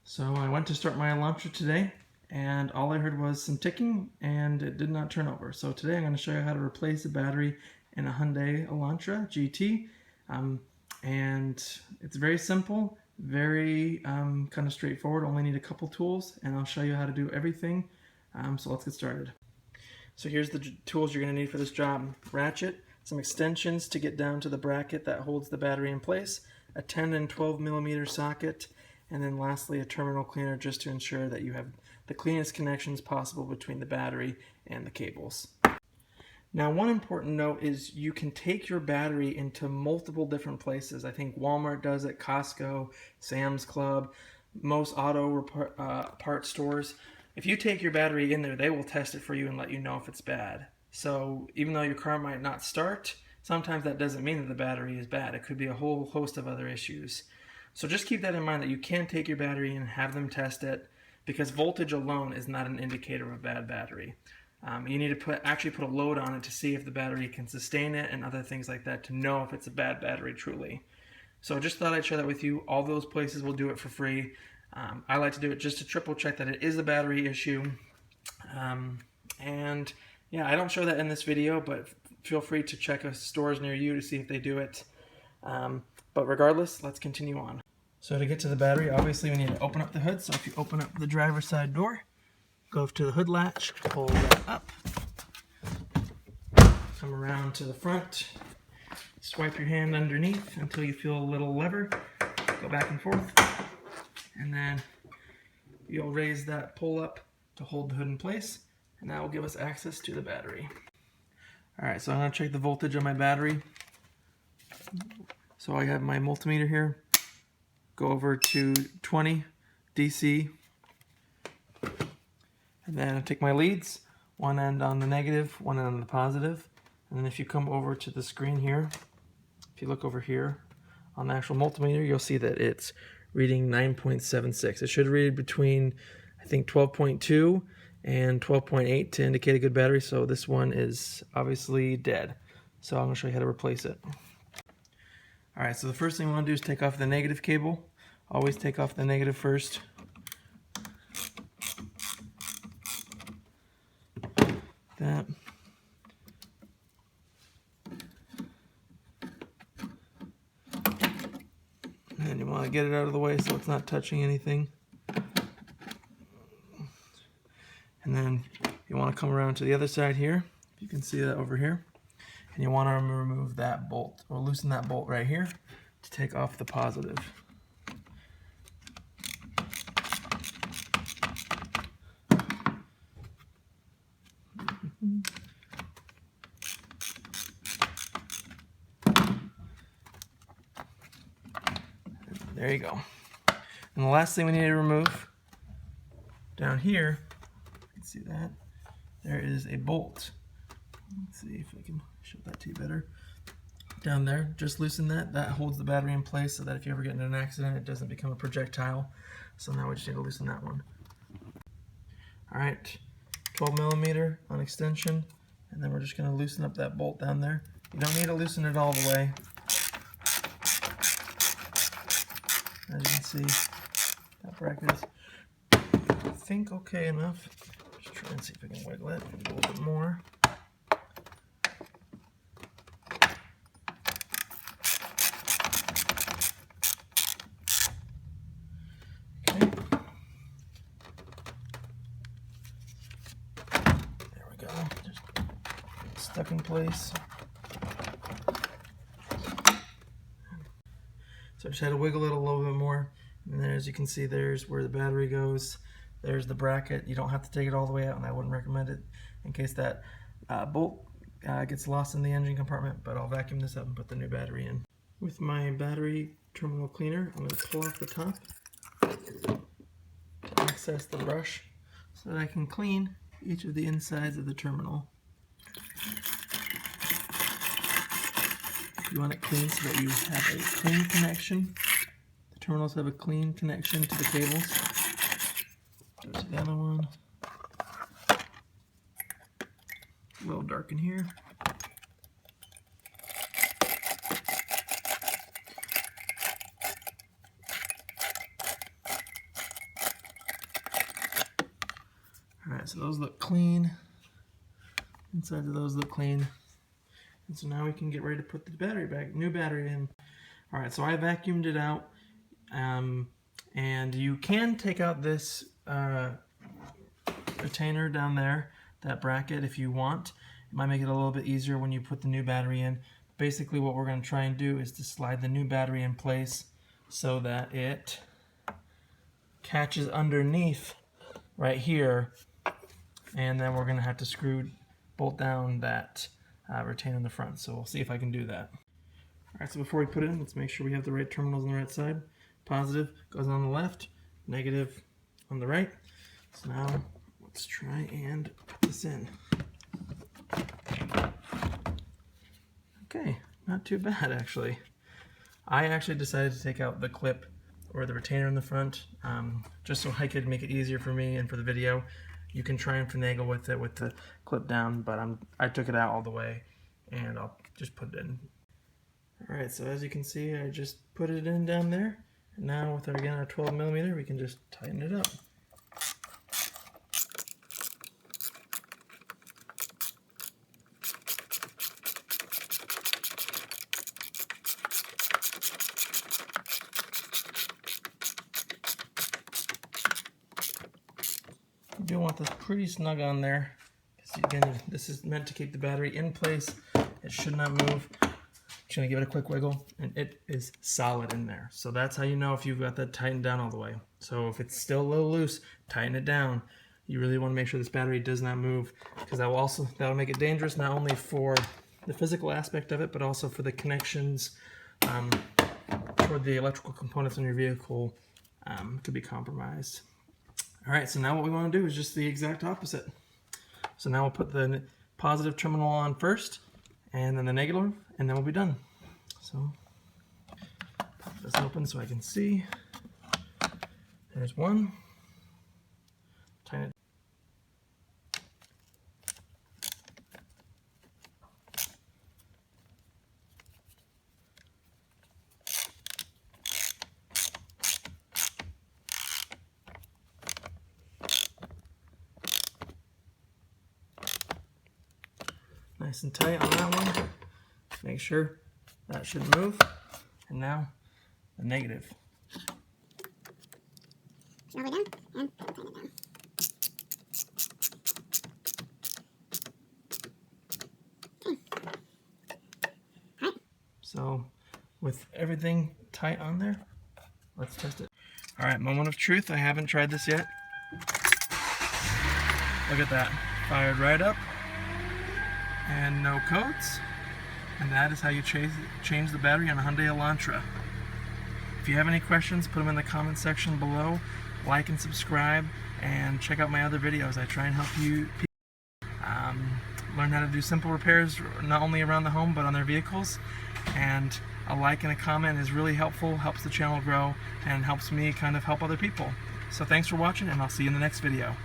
So I went to start my Elantra today, and all I heard was some ticking, and it did not turn over. So today I'm going to show you how to replace a battery in a Hyundai Elantra GT. And it's very simple, very kind of straightforward, only need a couple tools, and I'll show you how to do everything. So let's get started. So here's the tools you're going to need for this job. Ratchet, some extensions to get down to the bracket that holds the battery in place, a 10 and 12 millimeter socket, and then lastly a terminal cleaner just to ensure that you have the cleanest connections possible between the battery and the cables. Now, one important note is you can take your battery into multiple different places. I think Walmart does it, Costco, Sam's Club, most auto parts stores. If you take your battery in there, they will test it for you and let you know if it's bad. So even though your car might not start, sometimes that doesn't mean that the battery is bad. It could be a whole host of other issues. So just keep that in mind, that you can take your battery and have them test it, because voltage alone is not an indicator of a bad battery. You need to actually put a load on it to see if the battery can sustain it and other things like that to know if it's a bad battery truly. So just thought I'd share that with you. All those places will do it for free. I like to do it just to triple check that it is a battery issue. And yeah, I don't show that in this video, but feel free to check stores near you to see if they do it. But regardless, let's continue on. So to get to the battery, obviously we need to open up the hood. So if you open up the driver's side door, go to the hood latch, pull that up, come around to the front, swipe your hand underneath until you feel a little lever, go back and forth, and then you'll raise that pull up to hold the hood in place, and that will give us access to the battery. Alright, so I'm going to check the voltage on my battery. So I have my multimeter here, go over to 20 DC, and then I take my leads, one end on the negative, one end on the positive, and then if you come over to the screen here, if you look over here on the actual multimeter, you'll see that it's reading 9.76. It should read between, I think, 12.2 and 12.8 to indicate a good battery, so this one is obviously dead. So I'm going to show you how to replace it. Alright, so the first thing we want to do is take off the negative cable. Always take off the negative first. That. And you want to get it out of the way so it's not touching anything. And then you want to come around to the other side here. You can see that over here. And you want to remove that bolt, or loosen that bolt right here to take off the positive. There you go. And the last thing we need to remove down here, you can see that, there is a bolt. Let's see if I can show that to you better. Down there, just loosen that. That holds the battery in place so that if you ever get in an accident, it doesn't become a projectile. So now we just need to loosen that one. Alright, 12 millimeter on extension, and then we're just going to loosen up that bolt down there. You don't need to loosen it all the way. As you can see, that bracket is, I think, okay enough. Just try and see if I can wiggle it a little bit more. Okay. There we go. Just stuck in place. So I just had to wiggle it a little bit more, and then as you can see, there's where the battery goes. There's the bracket. You don't have to take it all the way out, and I wouldn't recommend it in case that bolt gets lost in the engine compartment, but I'll vacuum this up and put the new battery in. With my battery terminal cleaner, I'm going to pull off the top to access the brush so that I can clean each of the insides of the terminal. You want it clean so that you have a clean connection. The terminals have a clean connection to the cables. Go to the other one. A little dark in here. Alright, so those look clean. Inside of those look clean. And so now we can get ready to put the battery back, new battery in. Alright, so I vacuumed it out. And you can take out this retainer down there, that bracket, if you want. It might make it a little bit easier when you put the new battery in. Basically what we're going to try and do is to slide the new battery in place so that it catches underneath right here, and then we're going to have to bolt down that retainer in the front. So we'll see if I can do that. Alright, so before we put it in, let's make sure we have the right terminals on the right side. Positive goes on the left, negative on the right. So now let's try and put this in. Okay, not too bad actually. I actually decided to take out the clip or the retainer in the front just so I could make it easier for me and for the video. You can try and finagle with it with the clip down, but I took it out all the way and I'll just put it in. Alright, so as you can see, I just put it in down there. And now with our 12mm, we can just tighten it up. You do want this pretty snug on there, because again, this is meant to keep the battery in place. It should not move. Just gonna give it a quick wiggle, and it is solid in there. So that's how you know if you've got that tightened down all the way. So if it's still a little loose, tighten it down. You really want to make sure this battery does not move, because that'll make it dangerous not only for the physical aspect of it, but also for the connections toward the electrical components in your vehicle could be compromised. All right, so now what we want to do is just the exact opposite. So now we'll put the positive terminal on first, and then the negative, and then we'll be done. So pop this open so I can see. There's one. Tighten it. Nice and tight on that one. Make sure that shouldn't move. And now the negative. All the way down and tighten it down. Okay. All right. So with everything tight on there, let's test it. All right, moment of truth. I haven't tried this yet. Look at that. Fired right up. And no codes. And that is how you change the battery on a Hyundai Elantra. If you have any questions, put them in the comment section below. Like and subscribe, and check out my other videos. I try and help you learn how to do simple repairs, not only around the home, but on their vehicles. And a like and a comment is really helpful, helps the channel grow, and helps me kind of help other people. So thanks for watching, and I'll see you in the next video.